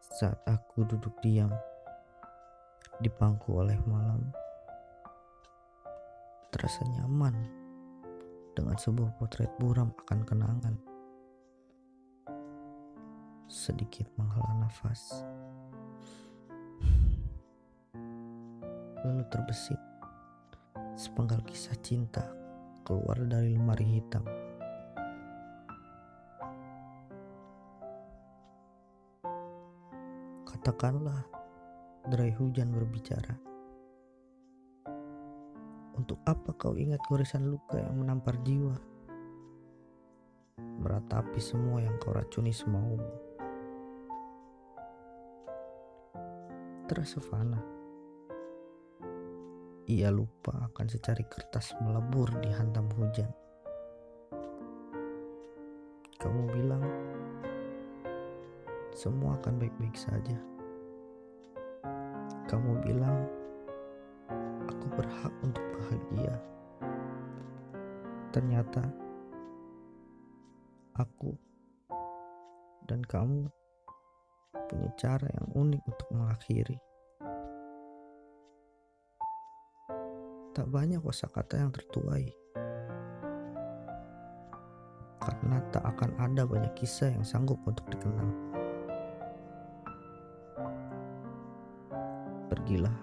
Saat aku duduk diam di pangku oleh malam, terasa nyaman dengan sebuah potret buram akan kenangan. Sedikit menghela nafas, lalu terbesit sepenggal kisah cinta keluar dari lemari hitam. Katakanlah derai hujan berbicara. Untuk apa kau ingat goresan luka yang menampar jiwa? Meratapi semua yang kau racuni semaumu. Terasa fana. Ia lupa akan secari kertas melebur dihantam hujan. Kamu bilang semua akan baik-baik saja. Kamu bilang aku berhak untuk bahagia. Ternyata aku dan kamu punya cara yang unik untuk mengakhiri. Tak banyak kosakata yang tertuai, karena tak akan ada banyak kisah yang sanggup untuk dikenang. Pergilah,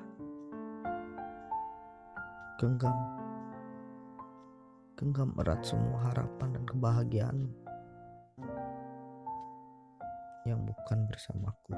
genggam erat semua harapan dan kebahagiaanmu yang bukan bersamaku.